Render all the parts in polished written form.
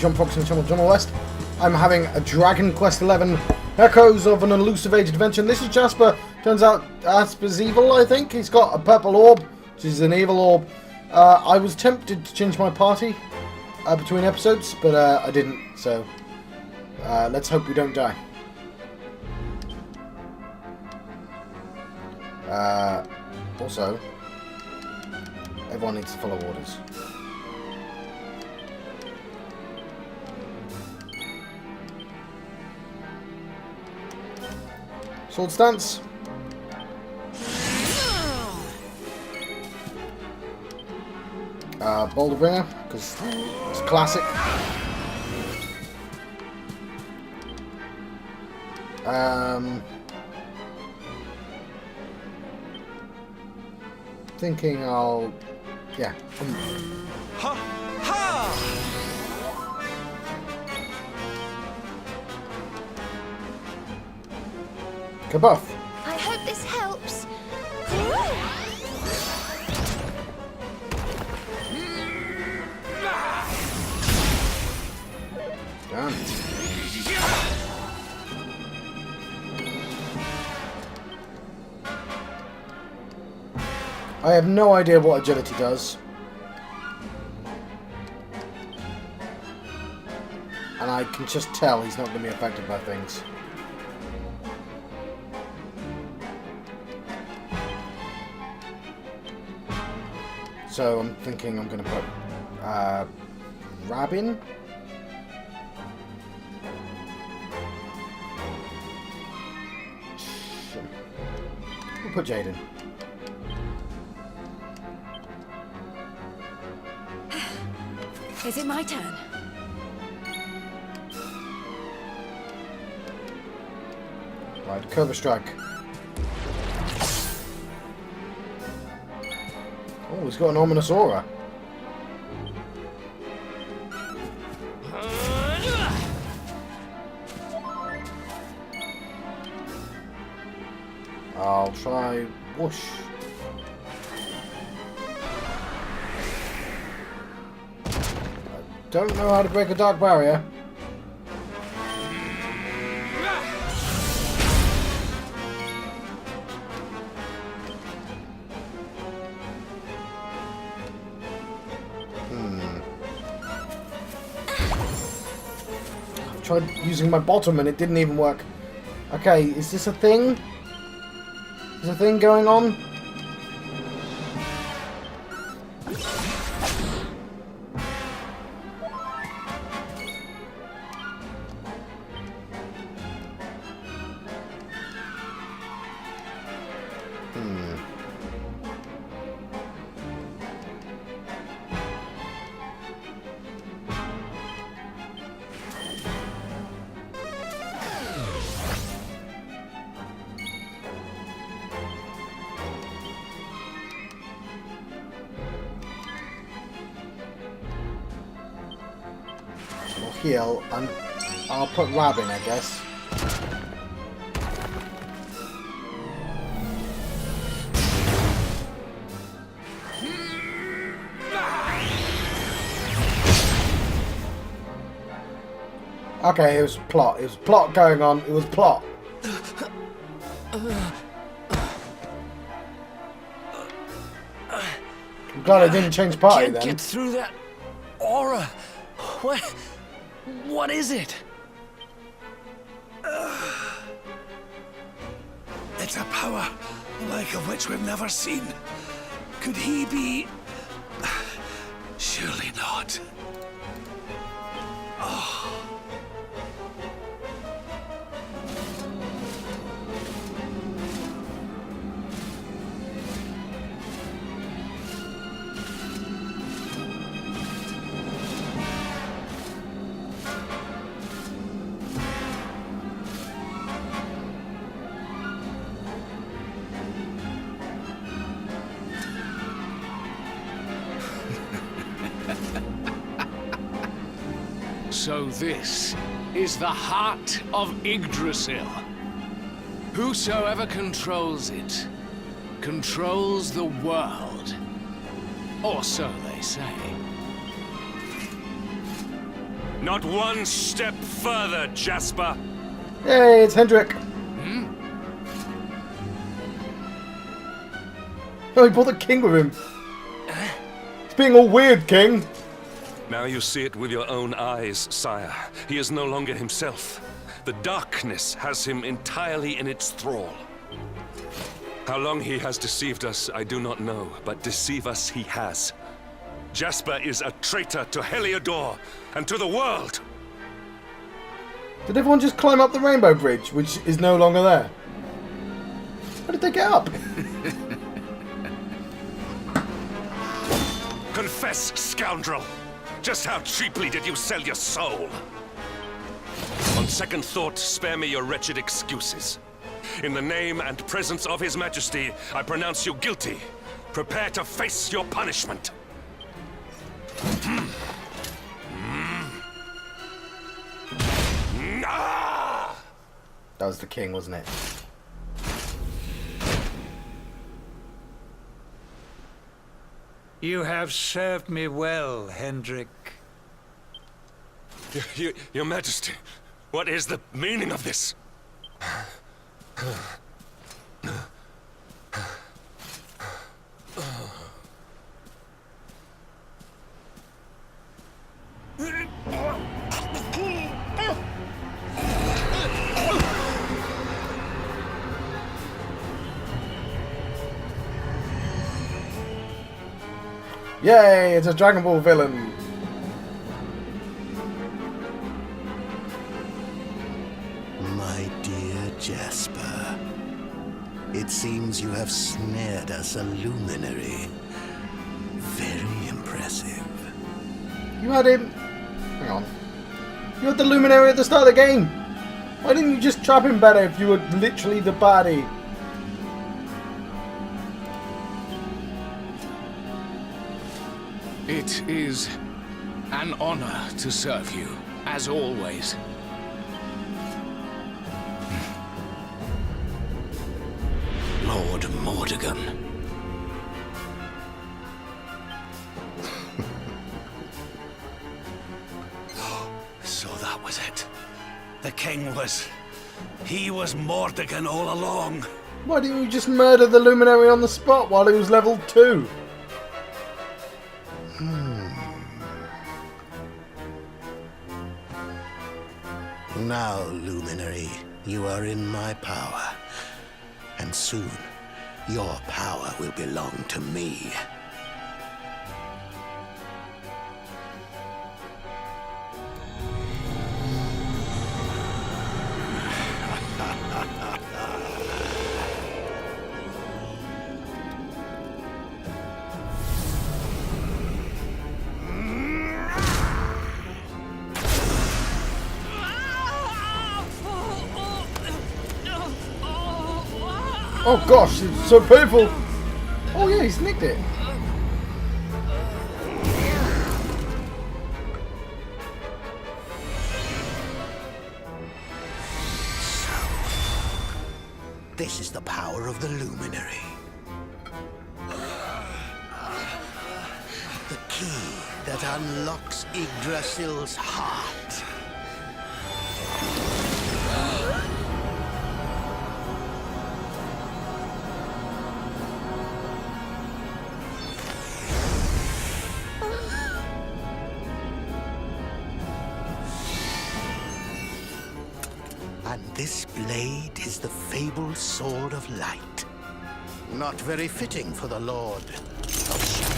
John Fox and Channel John West. I'm having a Dragon Quest XI Echoes of an Elusive Age adventure. And this is Jasper. Turns out Jasper's evil, I think. He's got a purple orb, which is an evil orb. I was tempted to change my party between episodes, but I didn't. So let's hope we don't die. Also, everyone needs to follow orders. Sword stance. Boulder Bringer, because it's classic. Thinking I'll... yeah. Ha! Ha! Kabuff. I hope this helps. Damn. I have no idea what agility does. And I can just tell he's not going to be affected by things. So I'm thinking I'm going to put Rabin. We'll put Jaden. Is it my turn? Right, Cobra Strike. Oh, he's got an ominous aura. I'll try Whoosh. Don't know how to break a dark barrier. I've tried using my bottom and it didn't even work. Okay, is this a thing? Is a thing going on? Heal, and I'll put Rabin, I guess. Okay, it was plot. It was plot going on. It was plot. I'm glad I didn't change party Can't then. get through that aura. What is it? It's a power, the like of which we've never seen. Could he be... Surely not. So this is the heart of Yggdrasil. Whosoever controls it, controls the world. Or so they say. Not one step further, Jasper. Hey, it's Hendrik. Oh, he brought the king with him. It's being all weird, king. Now you see it with your own eyes, sire. He is no longer himself. The darkness has him entirely in its thrall. How long he has deceived us, I do not know, but deceive us he has. Jasper is a traitor to Heliodor and to the world. Did everyone just climb up the Rainbow Bridge, which is no longer there? How did they get up? Confess, scoundrel! Just how cheaply did you sell your soul? On second thought, spare me your wretched excuses. In the name and presence of His Majesty, I pronounce you guilty. Prepare to face your punishment. That was the king, wasn't it? You have served me well, Hendrik. Your Majesty, what is the meaning of this? Yay, it's a Dragon Ball villain. My dear Jasper, it seems you have snared us a luminary. Very impressive. You had him... Hang on. You had the Luminary at the start of the game. Why didn't you just trap him better if you were literally the baddie? It is an honor to serve you, as always. Lord Mordegon. So that was it. The king was... He was Mordegon all along. Why didn't you just murder the Luminary on the spot while he was level 2? Now, Luminary, you are in my power. And soon, your power will belong to me. Oh gosh, it's so painful. Oh yeah, he's nicked it. This is the power of the Luminary. The key that unlocks Yggdrasil's heart. And this blade is the fabled Sword of Light. Not very fitting for the Lord of Shadow.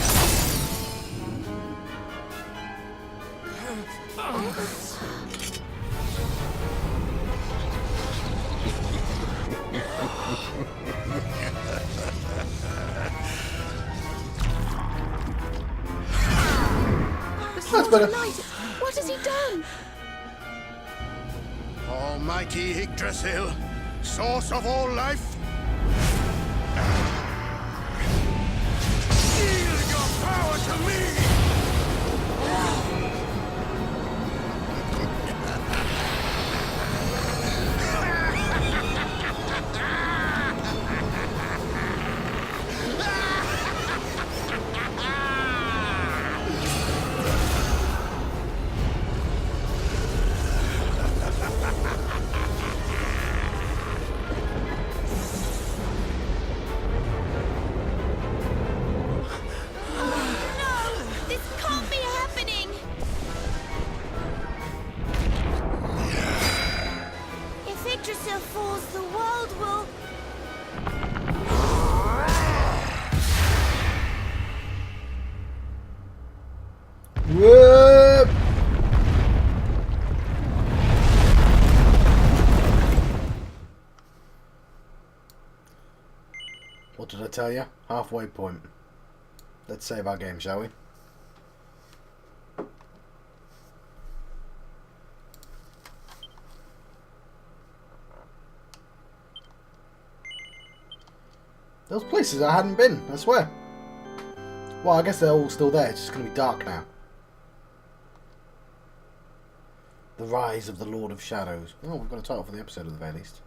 That's better. What has he done? Almighty Yggdrasil, source of all life. Yield your power to me! What did I tell you? Halfway point. Let's save our game, shall we? Those places I hadn't been, I swear. Well, I guess they're all still there. It's just going to be dark now. The Rise of the Lord of Shadows. Oh, we've got a title for the episode at the very least.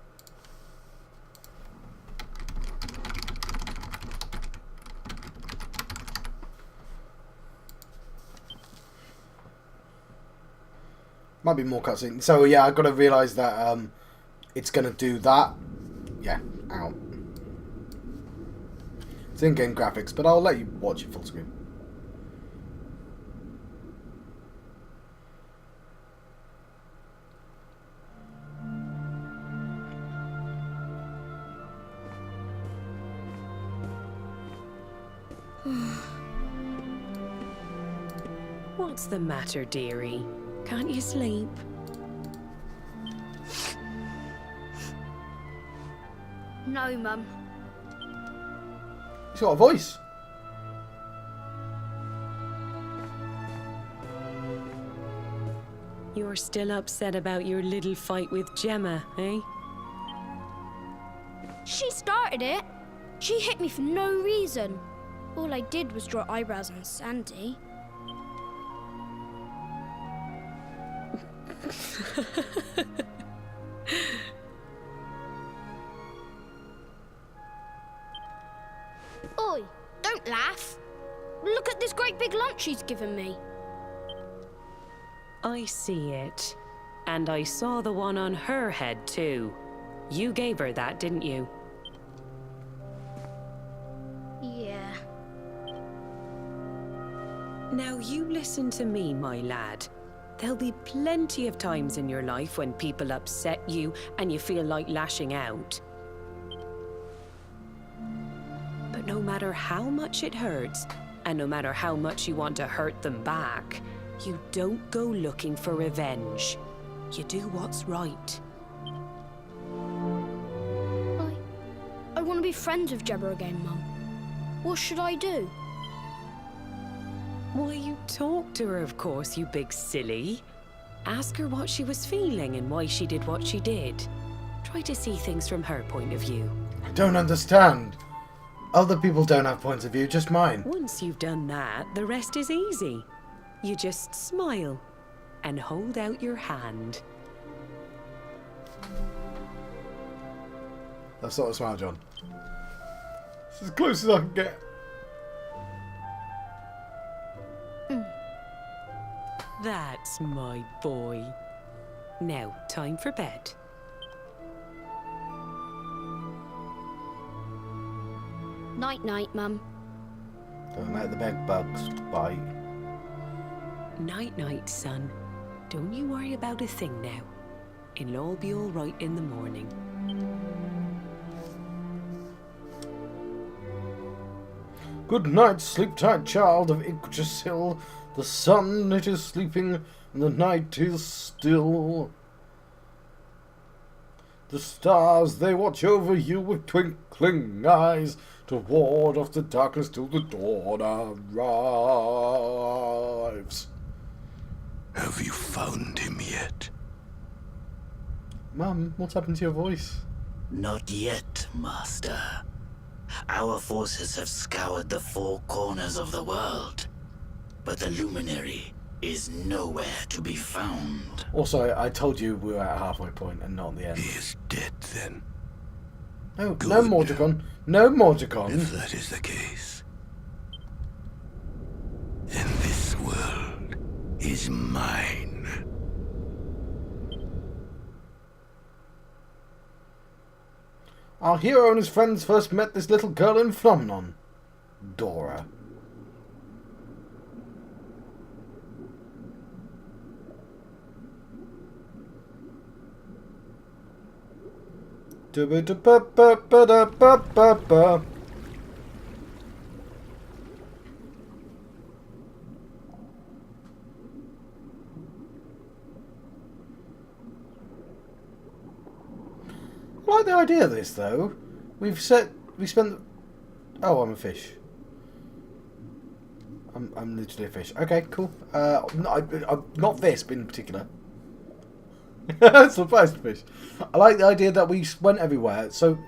Might be more cutscenes. So yeah, I've got to realise that it's going to do that. Yeah, out. It's in-game graphics, but I'll let you watch it full screen. What's the matter, dearie? Can't you sleep? No, Mum. He's got a voice. You're still upset about your little fight with Gemma, eh? She started it. She hit me for no reason. All I did was draw eyebrows on Sandy. Oi, don't laugh. Look at this great big lunch she's given me. I see it. And I saw the one on her head, too. You gave her that, didn't you? Yeah. Now you listen to me, my lad. There'll be plenty of times in your life when people upset you and you feel like lashing out. But no matter how much it hurts, and no matter how much you want to hurt them back, you don't go looking for revenge. You do what's right. I want to be friends with Gemma again, Mum. What should I do? Why, you talk to her, of course, you big silly. Ask her what she was feeling and why she did what she did. Try to see things from her point of view. I don't understand. Other people don't have points of view, just mine. Once you've done that, the rest is easy. You just smile and hold out your hand. That sort of smile, John. It's as close as I can get. That's my boy. Now, time for bed. Night-night, Mum. Don't let the bed bugs bite. Night-night, son. Don't you worry about a thing now. It'll all be all right in the morning. Good night, sleep tight, child of Yggdrasil. The sun, it is sleeping, and the night is still. The stars, they watch over you with twinkling eyes to ward off the darkness till the dawn arrives. Have you found him yet? Mum, what's happened to your voice? Not yet, Master. Our forces have scoured the four corners of the world, but the luminary is nowhere to be found. Also, I told you we were at halfway point and not the end. He is dead, then. No, Good. no Mordecon. No Mordecon. If that is the case, then this world is mine. Our hero and his friends first met this little girl in Phenomenon, Dora. Ba-da-ba-ba-ba-ba-ba. I like the idea of this, though. We spent Oh, I'm a fish. I'm literally a fish. Okay, cool. Not this, but in particular. Surprised fish. I like the idea that we went everywhere. So,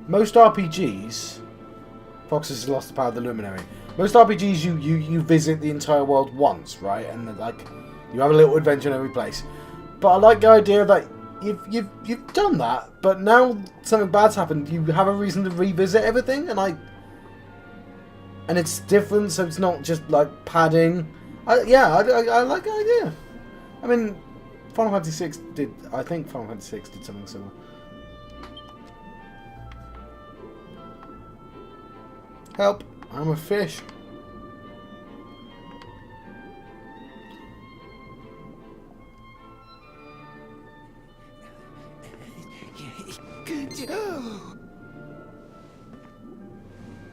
most RPGs... Foxes has lost the power of the Luminary. Most RPGs, you visit the entire world once, right? And then, like, you have a little adventure in every place. But I like the idea that you've done that, but now something bad's happened. You have a reason to revisit everything, and it's different, so it's not just like padding. I like the idea. I mean, Final Fantasy VI did. I think Final Fantasy VI did something similar. Help! I'm a fish.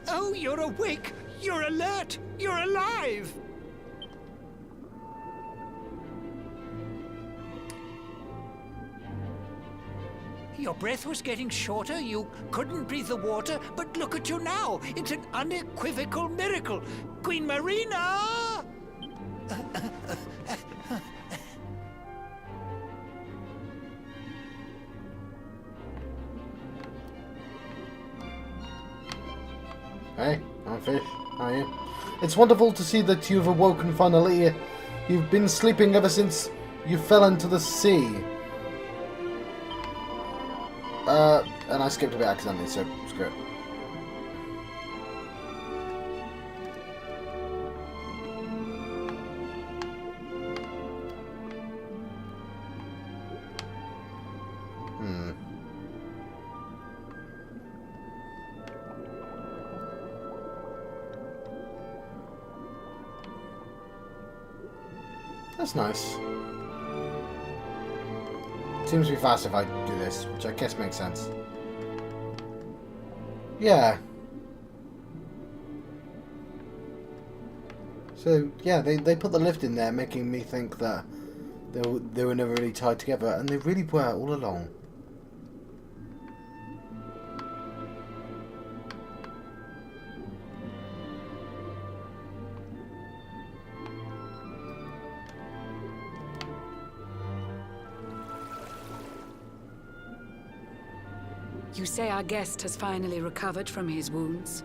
Oh, you're awake! You're alert! You're alive! Your breath was getting shorter, you couldn't breathe the water, but look at you now! It's an unequivocal miracle! Queen Marina! Hey, I'm a fish. How are you? It's wonderful to see that you've awoken finally. You've been sleeping ever since you fell into the sea. And I skipped a bit accidentally, so screw it. That's nice. Seems to be fast if I do this, which I guess makes sense. Yeah. So, yeah, they put the lift in there, making me think that they were never really tied together, and they really were all along. You say our guest has finally recovered from his wounds?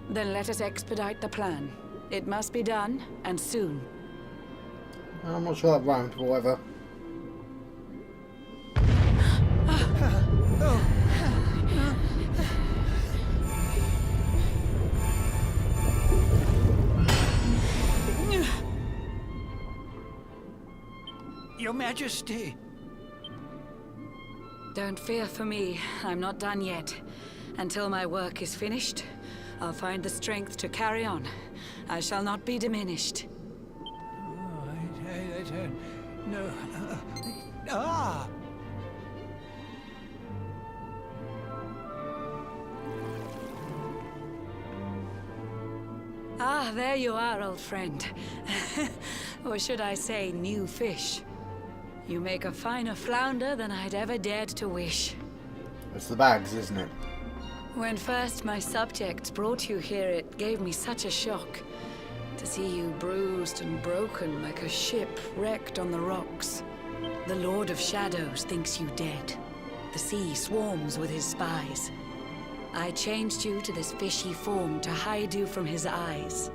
Then let us expedite the plan. It must be done, and soon. I'm not sure that rhymed, but whatever. Your Majesty! Don't fear for me. I'm not done yet. Until my work is finished, I'll find the strength to carry on. I shall not be diminished. Oh, I don't know. Ah! Ah, there you are, old friend. Or should I say, new fish. You make a finer flounder than I'd ever dared to wish. It's the bags, isn't it? When first my subjects brought you here, it gave me such a shock. To see you bruised and broken like a ship wrecked on the rocks. The Lord of Shadows thinks you dead. The sea swarms with his spies. I changed you to this fishy form to hide you from his eyes.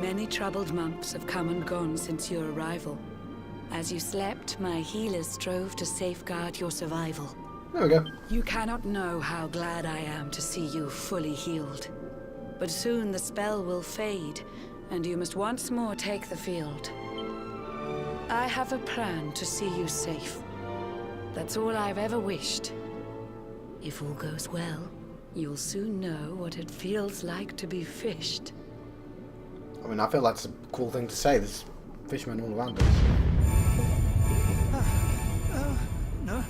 Many troubled months have come and gone since your arrival. As you slept, my healers strove to safeguard your survival. There we go. You cannot know how glad I am to see you fully healed. But soon the spell will fade, and you must once more take the field. I have a plan to see you safe. That's all I've ever wished. If all goes well, you'll soon know what it feels like to be fished. I mean, I feel that's a cool thing to say. There's fishermen all around us. No.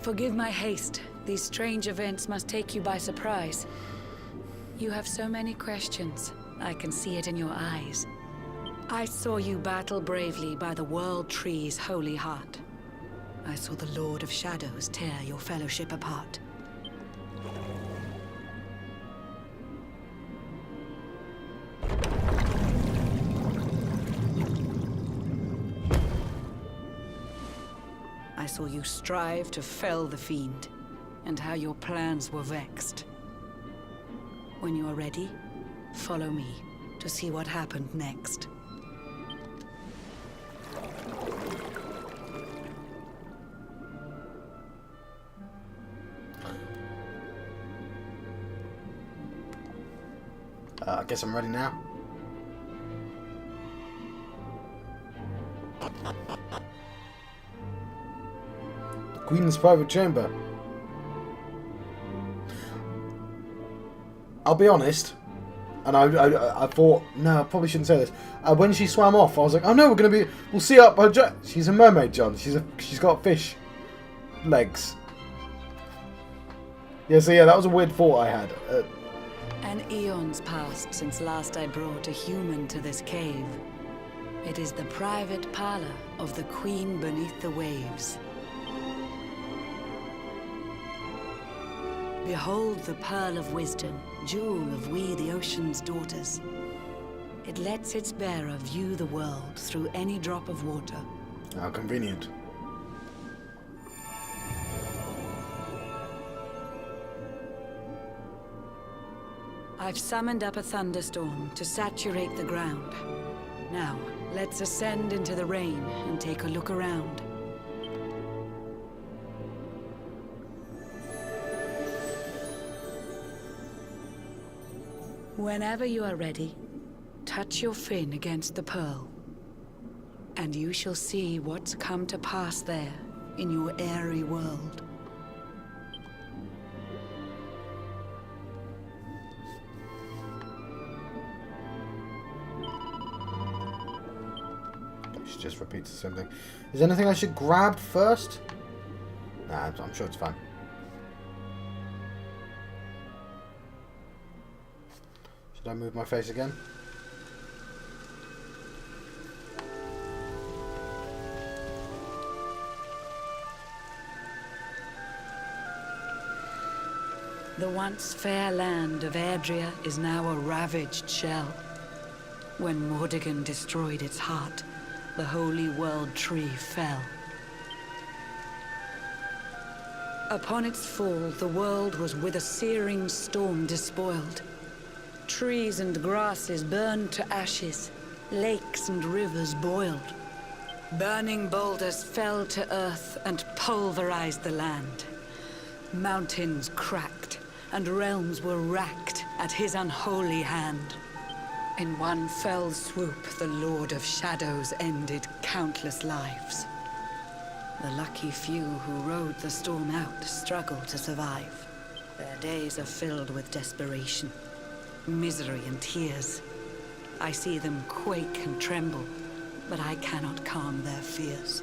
Forgive my haste. These strange events must take you by surprise. You have so many questions. I can see it in your eyes. I saw you battle bravely by the World Tree's holy heart. I saw the Lord of Shadows tear your fellowship apart. saw you strive to fell the fiend, and how your plans were vexed. When you are ready, follow me to see what happened next. I guess I'm ready now. The Queen's private chamber. I'll be honest, and I thought, no, I probably shouldn't say this. When she swam off, I was like, oh no, we'll see up her. She's a mermaid, John. She's got fish legs. Yeah, so yeah, that was a weird thought I had. An eon's passed since last I brought a human to this cave. It is the private parlor of the Queen beneath the waves. Behold the pearl of wisdom, jewel of we the ocean's daughters. It lets its bearer view the world through any drop of water. How convenient. I've summoned up a thunderstorm to saturate the ground. Now, let's ascend into the rain and take a look around. Whenever you are ready, touch your fin against the pearl, and you shall see what's come to pass there in your airy world. She just repeats the same thing. Is there anything I should grab first? Nah, I'm sure it's fine. Should I move my face again? The once fair land of Adria is now a ravaged shell. When Mordegon destroyed its heart, the holy world tree fell. Upon its fall, the world was with a searing storm despoiled. Trees and grasses burned to ashes, lakes and rivers boiled. Burning boulders fell to earth and pulverized the land. Mountains cracked, and realms were racked at his unholy hand. In one fell swoop, the Lord of Shadows ended countless lives. The lucky few who rode the storm out struggled to survive. Their days are filled with desperation, misery and tears. I see them quake and tremble, but I cannot calm their fears.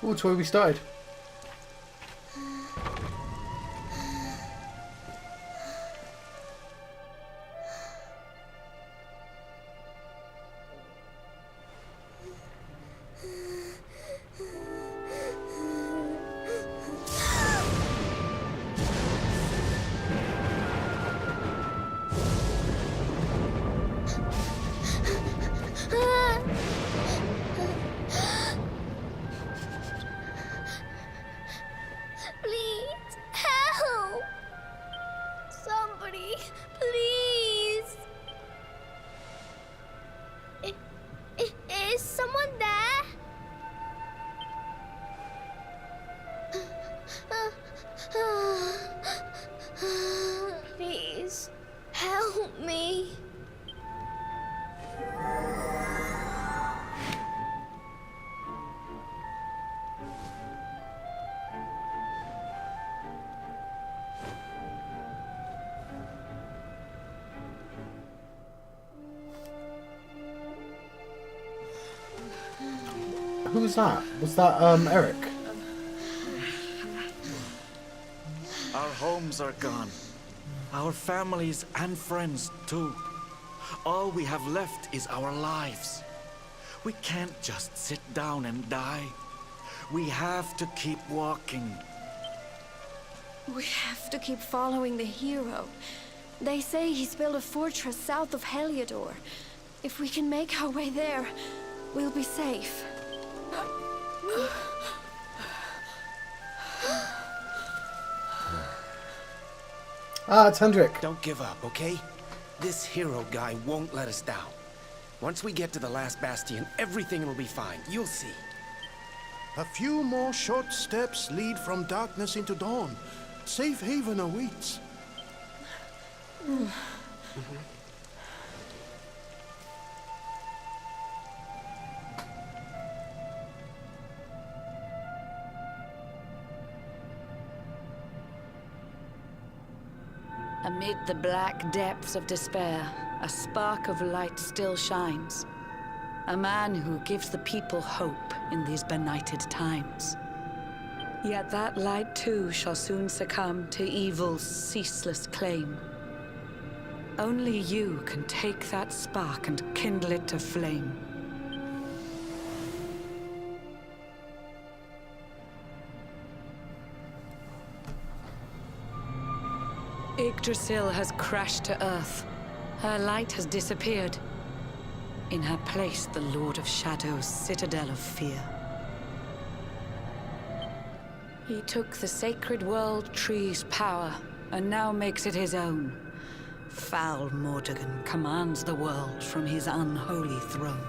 Oh, it's where we started. Please, help! Somebody, please! Is someone there? Please, help me. Who was that? Was that Eric? Our homes are gone. Our families and friends too. All we have left is our lives. We can't just sit down and die. We have to keep walking. We have to keep following the hero. They say he's built a fortress south of Heliodor. If we can make our way there, we'll be safe. Ah, it's Hendrik. Don't give up, okay? This hero guy won't let us down. Once we get to the last bastion, everything will be fine. You'll see. A few more short steps lead from darkness into dawn. Safe haven awaits. Amid the black depths of despair, a spark of light still shines. A man who gives the people hope in these benighted times. Yet that light too shall soon succumb to evil's ceaseless claim. Only you can take that spark and kindle it to flame. Yggdrasil has crashed to Earth. Her light has disappeared. In her place, the Lord of Shadow's citadel of fear. He took the sacred world tree's power, and now makes it his own. Foul Mordegon commands the world from his unholy throne.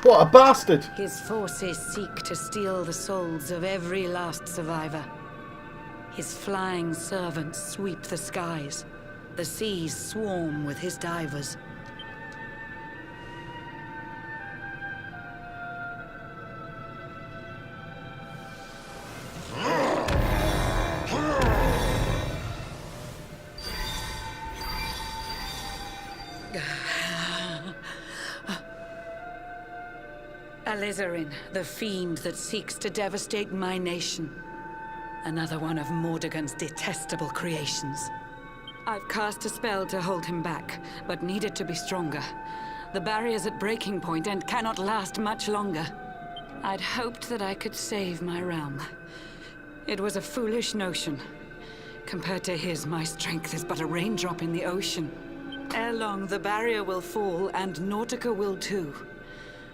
What a bastard! His forces seek to steal the souls of every last survivor. His flying servants sweep the skies. The seas swarm with his divers. Alizarin, the fiend that seeks to devastate my nation. Another one of Mordegon's detestable creations. I've cast a spell to hold him back, but need it to be stronger. The barrier's at breaking point and cannot last much longer. I'd hoped that I could save my realm. It was a foolish notion. Compared to his, my strength is but a raindrop in the ocean. Ere long, the barrier will fall, and Nautica will too.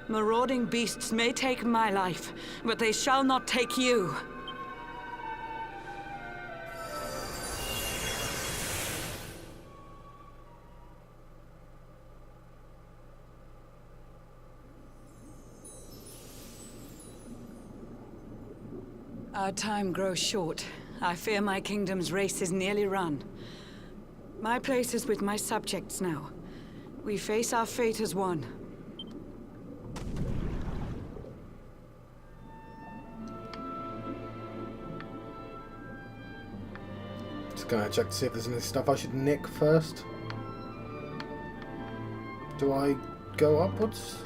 Marauding beasts may take my life, but they shall not take you. Our time grows short. I fear my kingdom's race is nearly run. My place is with my subjects now. We face our fate as one. Just gonna check to see if there's any stuff I should nick first. Do I go upwards?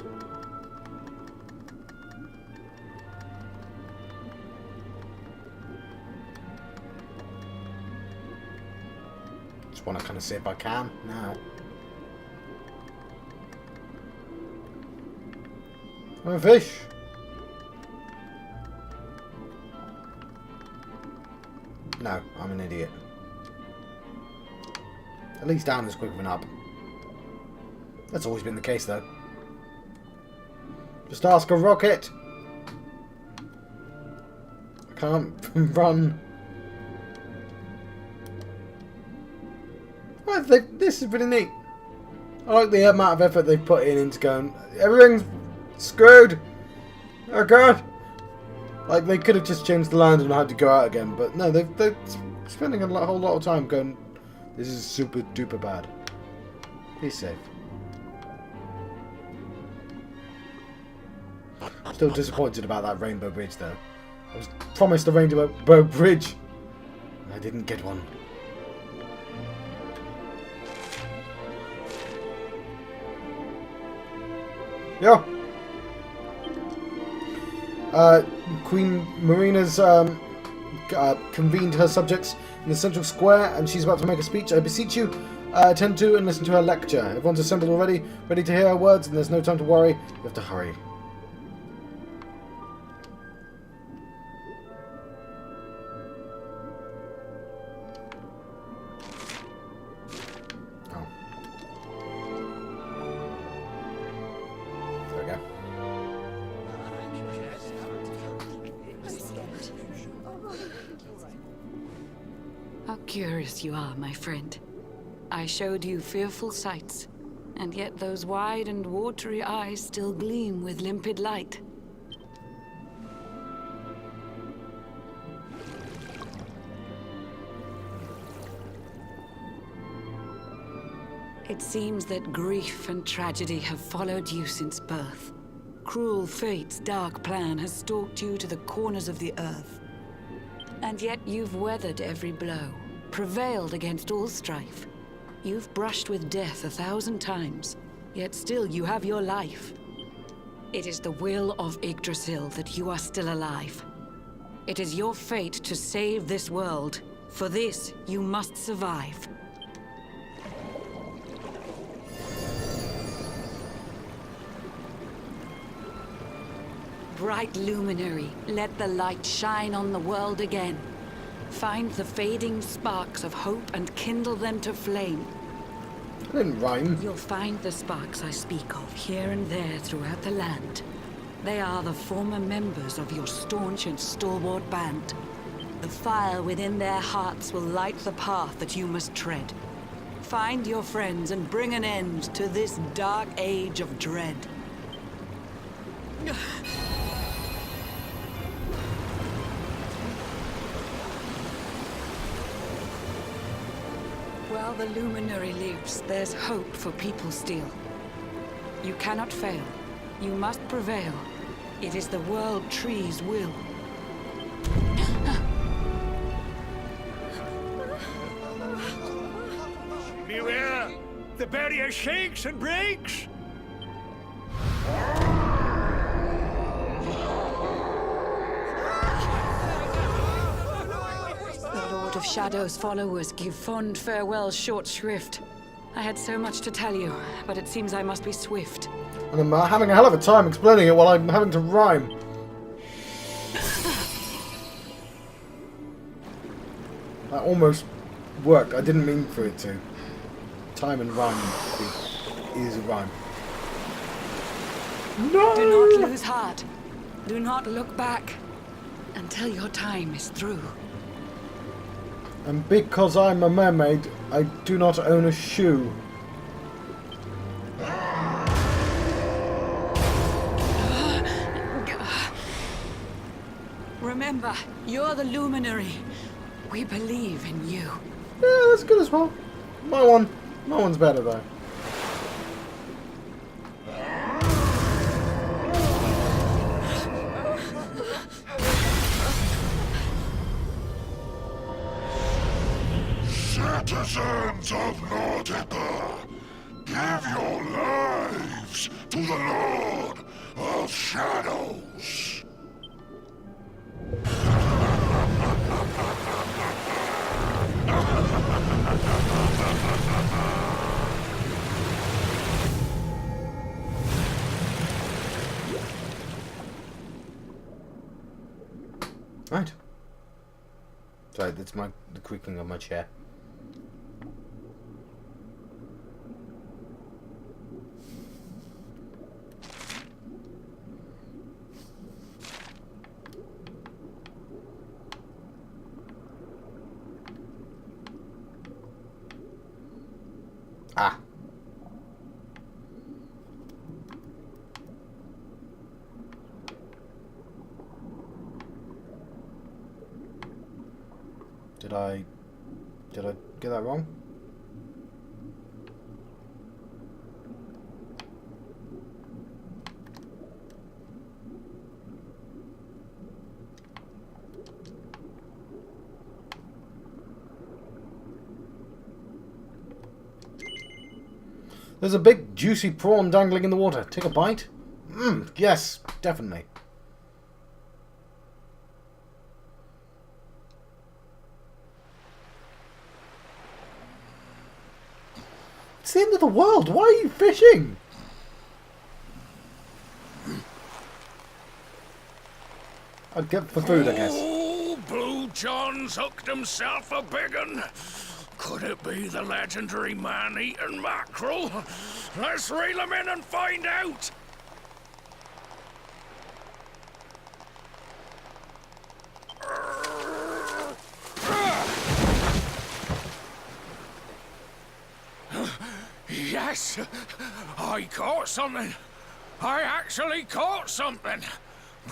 Just want to kind of see if I can now. I'm a fish. No, I'm an idiot. At least down is quicker than up. That's always been the case, though. Just ask a rocket. I can't run. Well, this is pretty neat. I like the amount of effort they've put into going, everything's screwed. Oh god. Like, they could have just changed the land and had to go out again, but no, they're spending a whole lot of time going, this is super duper bad. Be safe. I'm still disappointed about that rainbow bridge, though. I was promised a rainbow bridge. I didn't get one. Yeah. Queen Marina's convened her subjects in the central square, and she's about to make a speech. I beseech you, attend to and listen to her lecture. Everyone's assembled already, ready to hear her words, and there's no time to worry. You have to hurry. How curious you are, my friend. I showed you fearful sights, and yet those wide and watery eyes still gleam with limpid light. It seems that grief and tragedy have followed you since birth. Cruel fate's dark plan has stalked you to the corners of the earth. And yet you've weathered every blow, prevailed against all strife. You've brushed with death 1,000 times, yet still you have your life. It is the will of Yggdrasil that you are still alive. It is your fate to save this world. For this, you must survive. Bright luminary, let the light shine on the world again. Find the fading sparks of hope and kindle them to flame. I didn't rhyme. You'll find the sparks I speak of here and there throughout the land. They are the former members of your staunch and stalwart band. The fire within their hearts will light the path that you must tread. Find your friends and bring an end to this dark age of dread. While the luminary lives, there's hope for people still. You cannot fail. You must prevail. It is the world tree's will. Beware! The barrier shakes and breaks! The Lord of Shadow's followers give fond farewell short shrift. I had so much to tell you, but it seems I must be swift. And I'm having a hell of a time explaining it while I'm having to rhyme. That almost worked. I didn't mean for it to. Time and rhyme is a rhyme. No! Do not lose heart. Do not look back until your time is through. And because I'm a mermaid, I do not own a shoe. Remember, you're the luminary. We believe in you. Yeah, that's good as well. My one's better though. Citizens of Nordica, give your lives to the Lord of Shadows. Right. Sorry, that's the creaking of my chair. Ah. Did I get that wrong? There's a big juicy prawn dangling in the water. Take a bite? Yes, definitely. It's the end of the world. Why are you fishing? I'd get for food, I guess. Oh, Blue John's hooked himself a big un. Could it be the legendary man-eating mackerel? Let's reel him in and find out! Yes! I caught something. I actually caught something.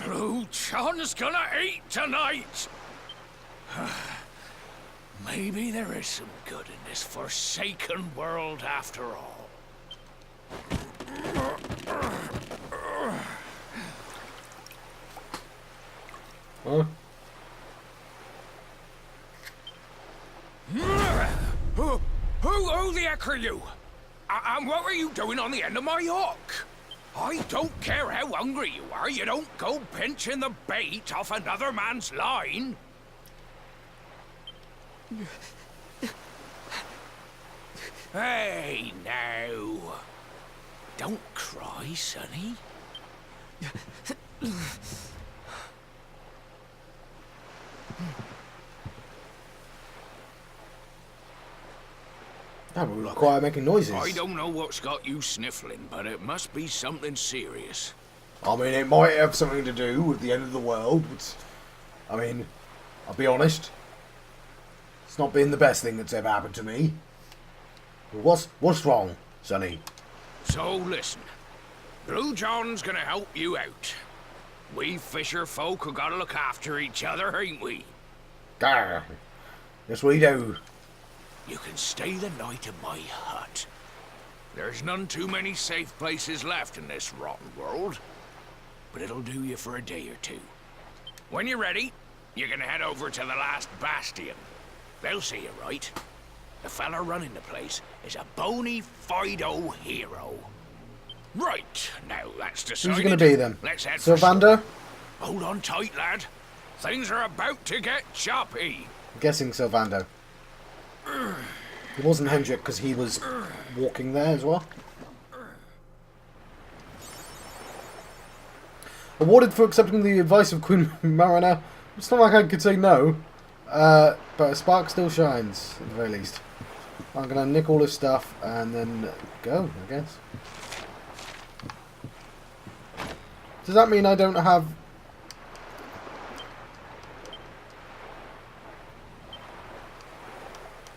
Blue John's gonna eat tonight. Maybe there is some good in this forsaken world after all. Huh? Who the heck are you? And what were you doing on the end of my hook? I don't care how hungry you are, you don't go pinching the bait off another man's line. Hey, now. Don't cry, sonny. That would require making noises. I don't know what's got you sniffling, but it must be something serious. I mean, it might have something to do with the end of the world, but... I mean, I'll be honest. It's not been the best thing that's ever happened to me. What's wrong, Sonny? So, listen. Blue John's gonna help you out. We fisher folk have gotta look after each other, ain't we? Grr. Yes, we do. You can stay the night in my hut. There's none too many safe places left in this rotten world. But it'll do you for a day or two. When you're ready, you can head over to the last bastion. They'll see you right. The fella running the place is a bona fide hero. Right, now that's decided. Who's he going to be then? Let's head for Sylvander? Hold on tight, lad. Things are about to get choppy. I'm guessing Sylvander. It wasn't Hendrik because he was walking there as well. Awarded for accepting the advice of Queen Marina. It's not like I could say no. But a spark still shines, at the very least. I'm going to nick all this stuff and then go, I guess. Does that mean I don't have...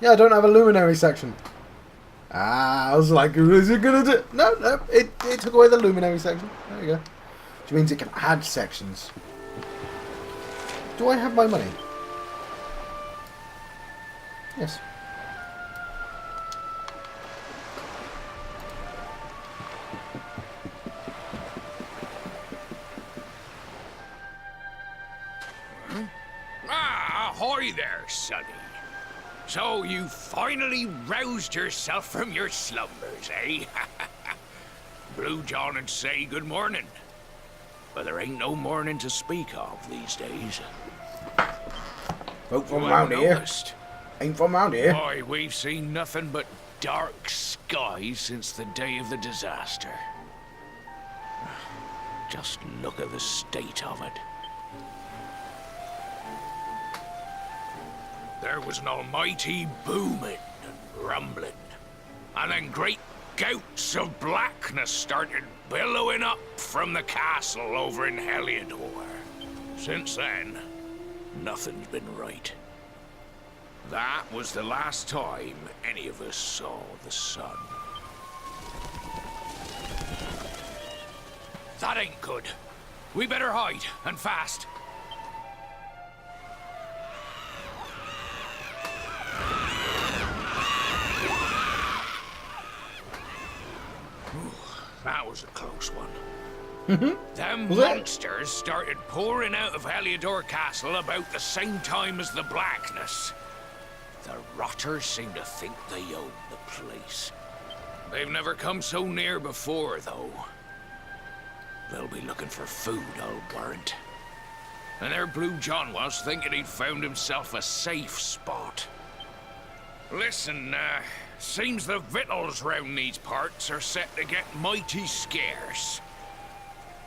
Yeah, I don't have a luminary section. Ah, I was like, is it going to do... No, it took away the luminary section. There you go. Which means it can add sections. Do I have my money? Yes. Ah, ahoy there, sonny. So you finally roused yourself from your slumbers, eh? Blue John would say good morning. But there ain't no morning to speak of these days. Folk from round here. Ain't from round here. Boy, we've seen nothing but dark skies since the day of the disaster. Just look at the state of it. There was an almighty booming and rumbling, and then great gouts of blackness started billowing up from the castle over in Heliodor. Since then, nothing's been right. That was the last time any of us saw the sun. That ain't good. We better hide, and fast. That was a close one. Them monsters started pouring out of Heliodor Castle about the same time as the blackness. The rotters seem to think they own the place. They've never come so near before, though. They'll be looking for food, I'll warrant. And there Blue John was, thinking he'd found himself a safe spot. Listen, seems the victuals round these parts are set to get mighty scarce.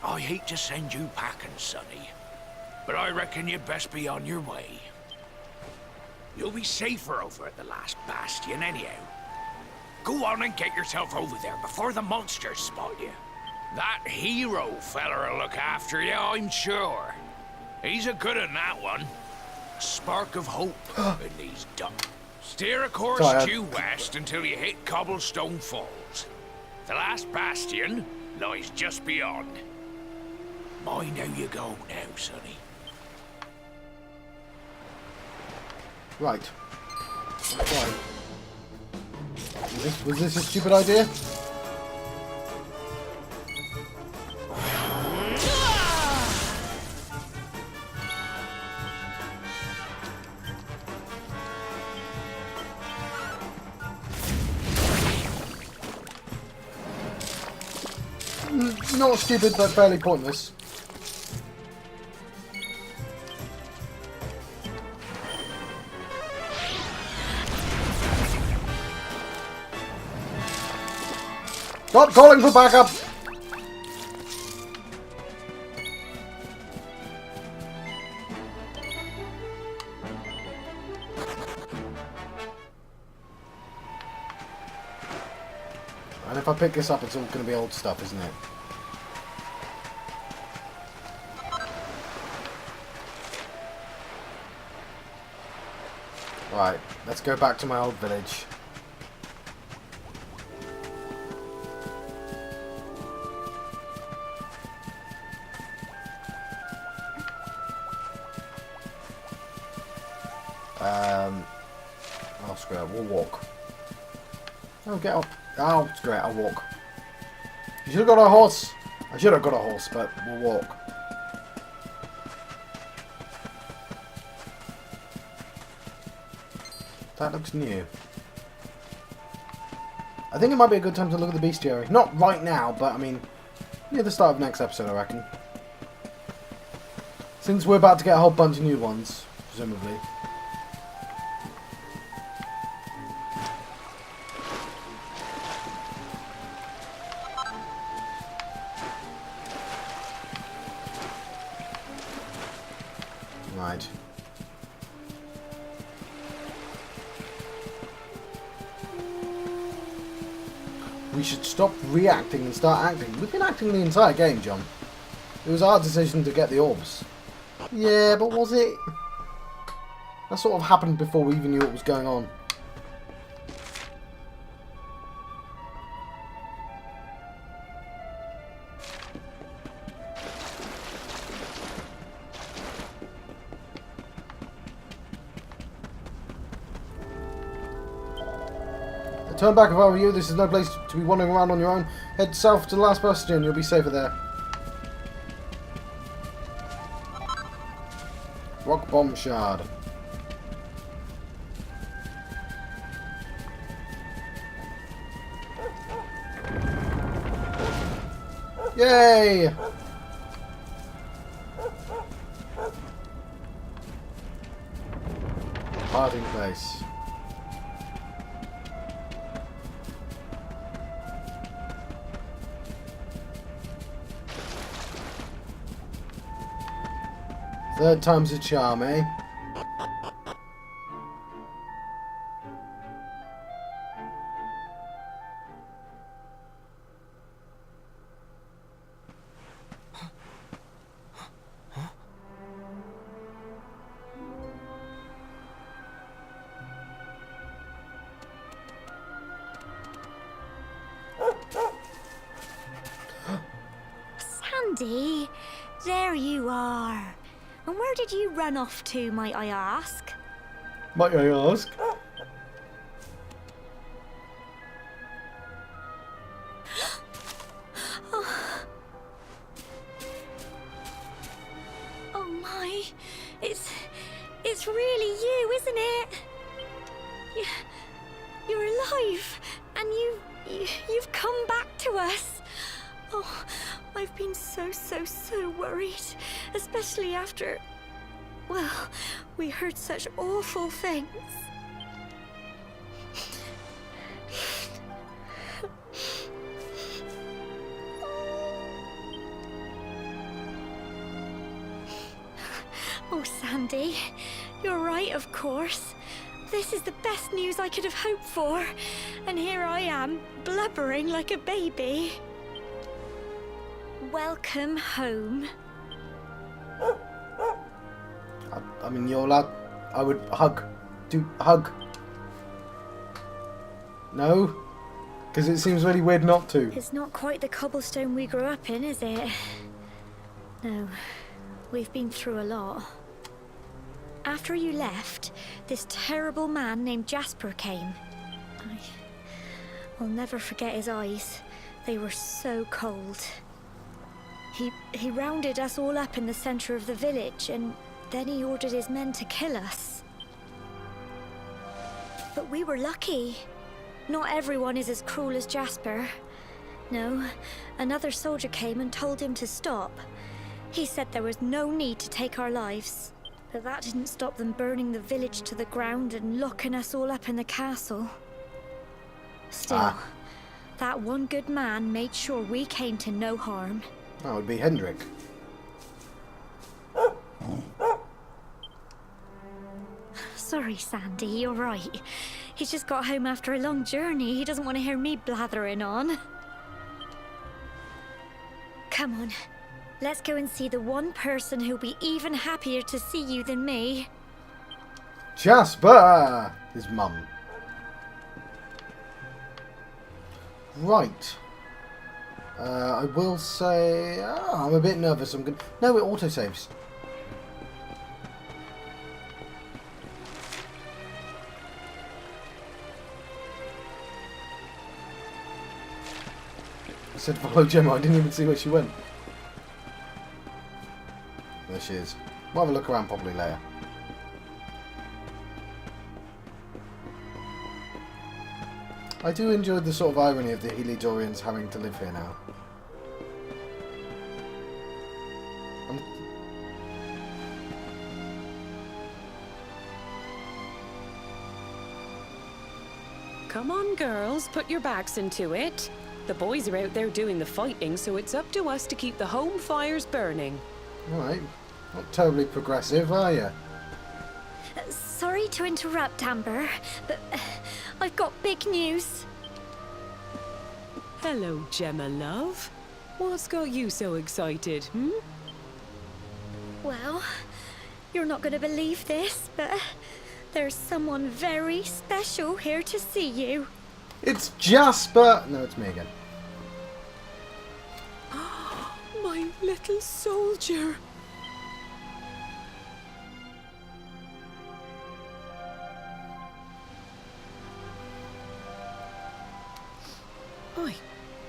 I hate to send you packing, sonny, but I reckon you'd best be on your way. You'll be safer over at the last bastion anyhow. Go on and get yourself over there before the monsters spot you. That hero feller'll look after you, I'm sure. He's a good un, that one. Spark of hope in these dumps. Steer a course due west until you hit Cobblestone Falls. The last bastion lies just beyond. Mind how you go now, sonny. Right. Okay. Was this a stupid idea? Not stupid, but fairly pointless. Stop calling for backup! And if I pick this up, it's all going to be old stuff, isn't it? Right, let's go back to my old village. Oh, screw it, we'll walk. Oh, get up. Oh, screw it, I'll walk. You should have got a horse. I should have got a horse, but we'll walk. That looks new. I think it might be a good time to look at the bestiary. Not right now, but I mean, near the start of next episode, I reckon. Since we're about to get a whole bunch of new ones, presumably. Right. We should stop reacting and start acting. We've been acting the entire game, John. It was our decision to get the orbs. Yeah, but was it? That sort of happened before we even knew what was going on. Turn back if I were you. This is no place to be wandering around on your own. Head south to the last bastion. You'll be safer there. Rock bomb shard. Yay! Parting place. Third time's a charm, eh? Sandy, there you are. And where did you run off to, might I ask? Might I ask? Oh my, it's really you, isn't it? You're alive, and you've come back to us. Oh, I've been so worried, especially after, well, we heard such awful things. Oh, Sandy, you're right, of course. This is the best news I could have hoped for, and here I am, blubbering like a baby. Welcome home. I mean, you're allowed. I would hug. Do hug. No? Because it seems really weird not to. It's not quite the cobblestone we grew up in, is it? No, we've been through a lot. After you left, this terrible man named Jasper came. I'll never forget his eyes. They were so cold. He rounded us all up in the center of the village, and then he ordered his men to kill us. But we were lucky. Not everyone is as cruel as Jasper. No, another soldier came and told him to stop. He said there was no need to take our lives. But that didn't stop them burning the village to the ground and locking us all up in the castle. Still, that one good man made sure we came to no harm. That would be Hendrik. Sorry, Sandy, you're right. He's just got home after a long journey. He doesn't want to hear me blathering on. Come on. Let's go and see the one person who'll be even happier to see you than me. Jasper! His mum. Right. I will say... I'm a bit nervous. I'm gonna... No, it autosaves. I said follow Gemma. I didn't even see where she went. There she is. We'll have a look around probably later. I do enjoy the sort of irony of the Heliodorians having to live here now. Come on, girls, put your backs into it. The boys are out there doing the fighting, so it's up to us to keep the home fires burning. Alright. Not terribly progressive, are you? Sorry to interrupt, Amber, but I've got big news. Hello, Gemma, love. What's got you so excited, hmm? Well, you're not going to believe this, but there's someone very special here to see you. It's Jasper! No, it's me again. My little soldier.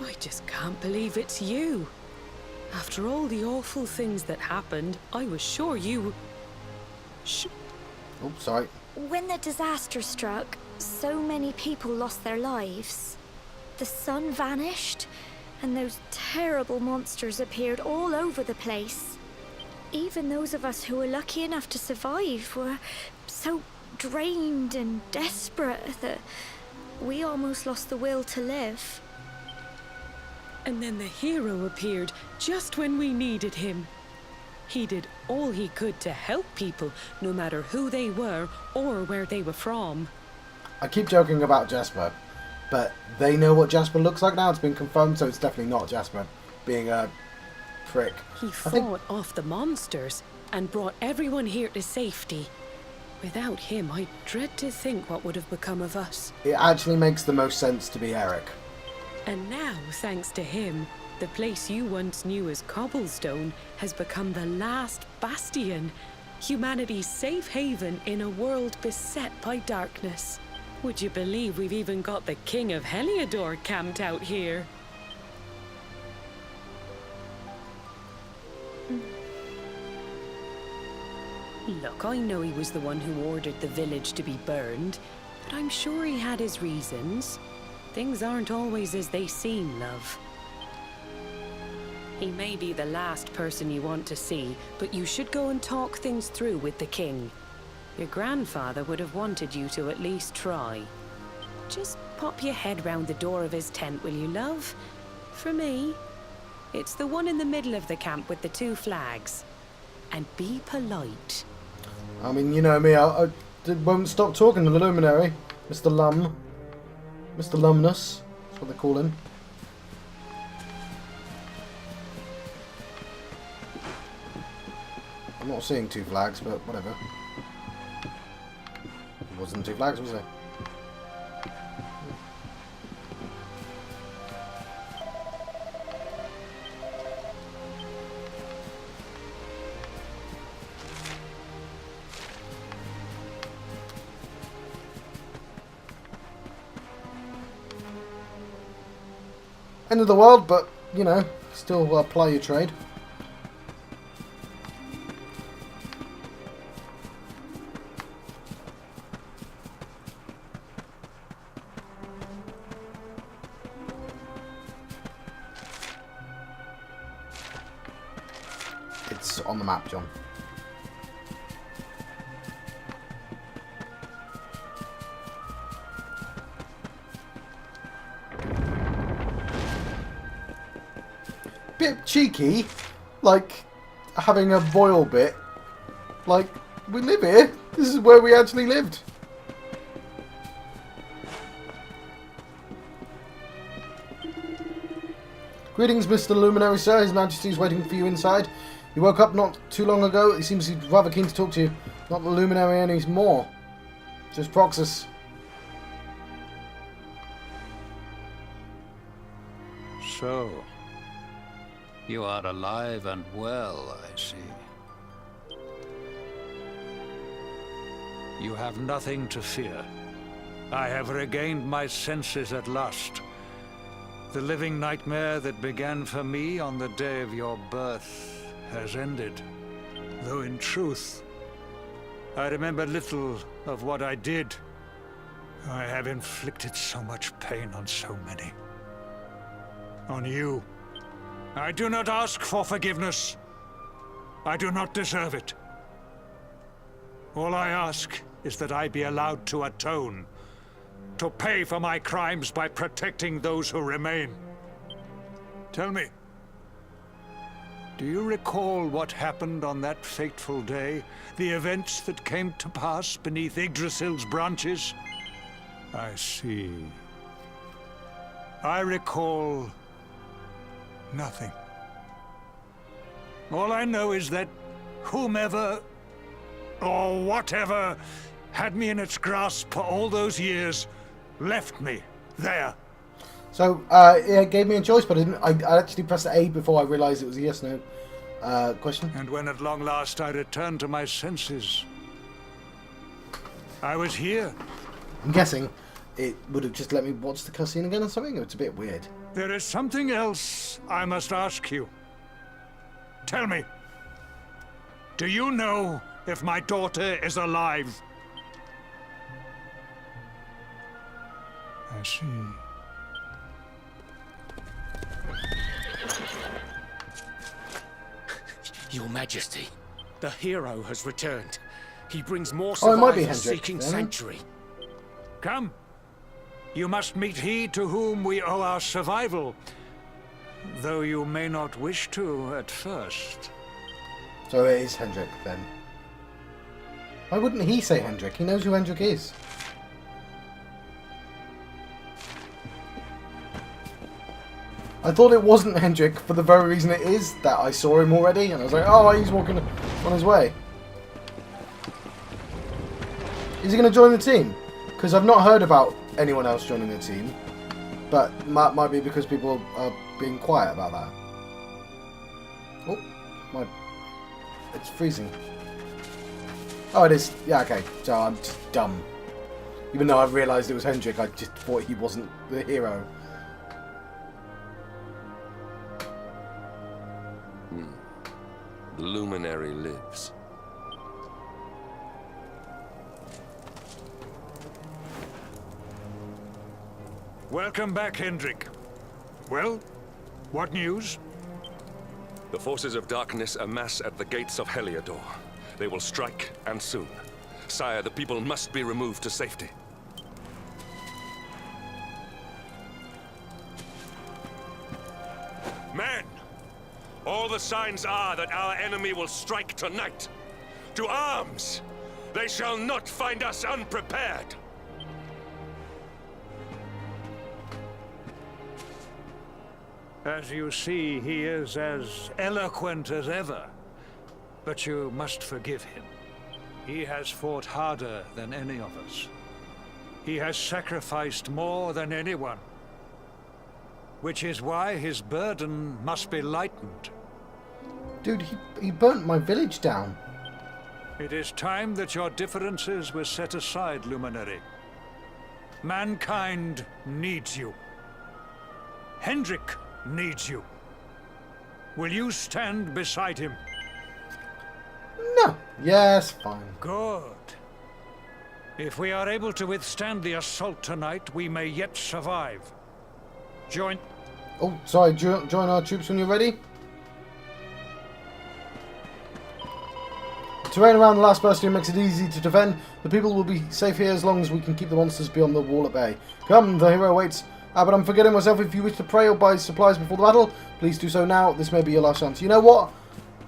I just can't believe it's you. After all the awful things that happened, I was sure you... Oh, sorry. When the disaster struck, so many people lost their lives. The sun vanished, and those terrible monsters appeared all over the place. Even those of us who were lucky enough to survive were so drained and desperate that we almost lost the will to live. And then the hero appeared just when we needed him. He did all he could to help people, no matter who they were or where they were from. I keep joking about Jasper, but they know what Jasper looks like now. It's been confirmed, so it's definitely not Jasper being a prick. He fought off the monsters and brought everyone here to safety. Without him, I dread to think what would have become of us. It actually makes the most sense to be Eric. And now, thanks to him, the place you once knew as Cobblestone has become the last bastion, humanity's safe haven in a world beset by darkness. Would you believe we've even got the King of Heliodor camped out here? Look, I know he was the one who ordered the village to be burned, but I'm sure he had his reasons. Things aren't always as they seem, love. He may be the last person you want to see, but you should go and talk things through with the king. Your grandfather would have wanted you to at least try. Just pop your head round the door of his tent, will you, love? For me. It's the one in the middle of the camp with the 2 flags. And be polite. I mean, you know me, I won't stop talking to the luminary. Mr. Lum. Mr. Lumnus. That's what they call him. I'm not seeing 2 flags, but whatever. It wasn't 2 flags, was it? End of the world, but, you know, still ply your trade. It's on the map, John. Bit cheeky, like having a boil bit. Like, we live here. This is where we actually lived. Greetings, Mr. Luminary, sir. His Majesty's waiting for you inside. He woke up not too long ago. He seems he's rather keen to talk to you. Not the Luminary anymore. Just Proxus. So, you are alive and well, I see. You have nothing to fear. I have regained my senses at last. The living nightmare that began for me on the day of your birth has ended. Though in truth, I remember little of what I did. I have inflicted so much pain on so many. On you. I do not ask for forgiveness. I do not deserve it. All I ask is that I be allowed to atone, to pay for my crimes by protecting those who remain. Tell me, do you recall what happened on that fateful day? The events that came to pass beneath Yggdrasil's branches? I see. I recall nothing. All I know is that whomever or whatever had me in its grasp for all those years left me there. So, it gave me a choice, but I actually pressed A before I realised it was a yes/no question. And when at long last I returned to my senses, I was here. I'm guessing it would have just let me watch the cutscene again or something. It's a bit weird. There is something else I must ask you. Tell me, do you know if my daughter is alive? I see. Your Majesty, the hero has returned. He brings more Oh, it might be survivors Hendrik, seeking then. sanctuary. Come. You must meet he to whom we owe our survival, though you may not wish to at first. So it is Hendrik, then. Why wouldn't he say Hendrik? He knows who Hendrik is. I thought it wasn't Hendrik for the very reason it is that I saw him already, and I was like, oh, he's walking on his way. Is he going to join the team? Because I've not heard about anyone else joining the team, but might be because people are being quiet about that. Oh, it's freezing. Oh, it is. Yeah, okay. So I'm just dumb. Even though I realised it was Hendrik, I just thought he wasn't the hero. The Luminary lives. Welcome back, Hendrik. Well, what news? The forces of darkness amass at the gates of Heliodor. They will strike, and soon. Sire, the people must be removed to safety. Men! All the signs are that our enemy will strike tonight. To arms! They shall not find us unprepared! As you see, he is as eloquent as ever. But you must forgive him. He has fought harder than any of us. He has sacrificed more than anyone. Which is why his burden must be lightened. Dude, he burnt my village down. It is time that your differences were set aside, Luminary. Mankind needs you. Hendrik needs you. Will you stand beside him? No. Yes, fine. Good. If we are able to withstand the assault tonight, we may yet survive. Join... Oh, sorry. Join our troops when you're ready. The terrain around the last bastion makes it easy to defend. The people will be safe here as long as we can keep the monsters beyond the wall at bay. Come, the hero waits. But I'm forgetting myself. If you wish to pray or buy supplies before the battle, please do so now. This may be your last chance. You know what?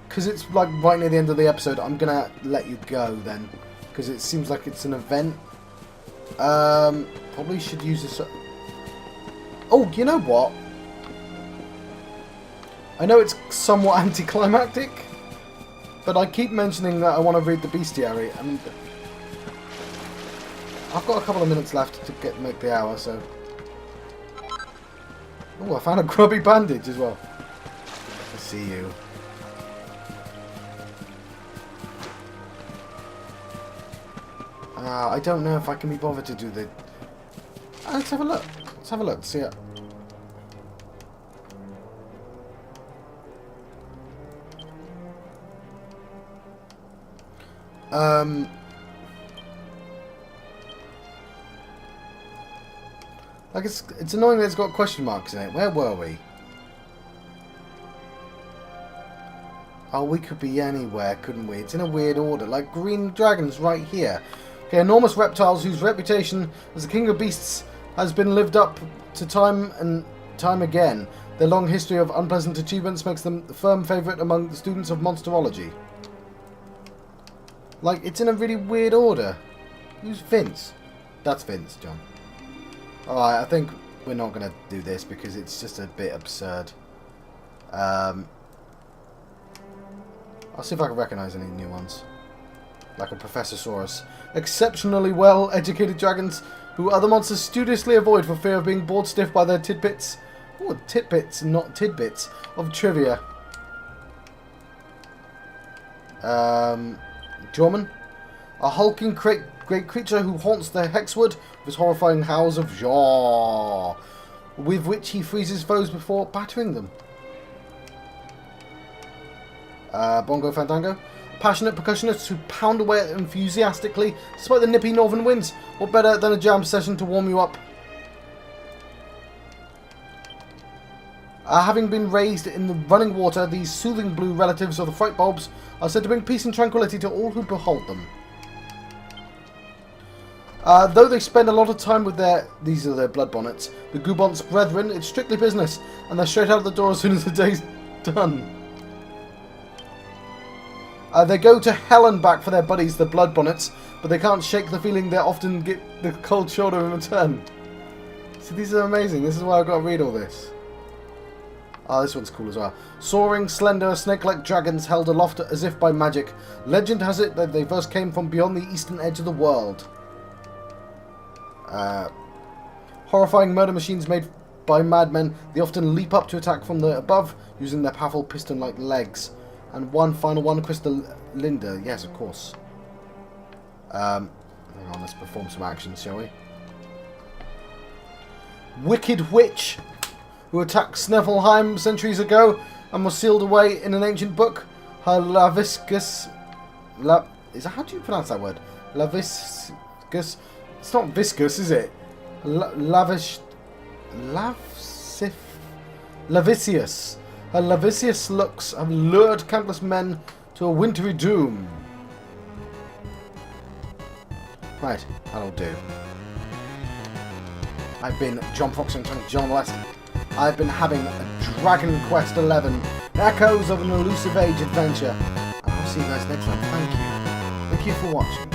Because it's like right near the end of the episode, I'm gonna let you go then. Because it seems like it's an event. Probably should use this. Oh, you know what? I know it's somewhat anticlimactic, but I keep mentioning that I want to read the bestiary, and I've got a couple of minutes left to make the hour, so. Oh, I found a grubby bandage as well. I see you. I don't know if I can be bothered to do the... Let's have a look. Let's have a look. See it. Like it's annoying that it's got question marks in it. Where were we? Oh, we could be anywhere, couldn't we? It's in a weird order. Like green dragons right here. Okay, enormous reptiles whose reputation as the king of beasts has been lived up to time and time again. Their long history of unpleasant achievements makes them the firm favourite among the students of monsterology. Like, it's in a really weird order. Who's Vince? That's Vince, John. Alright, I think we're not going to do this because it's just a bit absurd. I'll see if I can recognise any new ones. Like a Professorsaurus. Exceptionally well-educated dragons who other monsters studiously avoid for fear of being bored stiff by their tidbits. Oh, tidbits, not tidbits, of trivia. Jorman. A hulking great creature who haunts the Hexwood with his horrifying howls of jaw, with which he freezes foes before battering them. Bongo Fandango. Passionate percussionists who pound away enthusiastically despite the nippy northern winds. What better than a jam session to warm you up? Having been raised in the running water, these soothing blue relatives of the fright bulbs are said to bring peace and tranquility to all who behold them. Though they spend a lot of time with these are their blood bonnets, the Gubont's brethren, it's strictly business, and they're straight out the door as soon as the day's done. They go to hell and back for their buddies, the blood bonnets, but they can't shake the feeling they often get the cold shoulder in return. See, these are amazing. This is why I've got to read all this. Oh, this one's cool as well. Soaring, slender, snake-like dragons held aloft as if by magic. Legend has it that they first came from beyond the eastern edge of the world. Horrifying murder machines made by madmen. They often leap up to attack from the above, using their powerful piston-like legs. And one final one, Crystal Linda. Yes, of course. Hang on, let's perform some actions, shall we? Wicked Witch, who attacked Sneffelheim centuries ago and was sealed away in an ancient book. Her laviscus... how do you pronounce that word? Laviscus... It's not viscous, is it? Lavicious. Her lascivious looks have lured countless men to a wintry doom. Right, that'll do. I've been John Fox and John West. I've been having a Dragon Quest XI, Echoes of an Elusive Age adventure. And I'll see you guys next time. Thank you. Thank you for watching.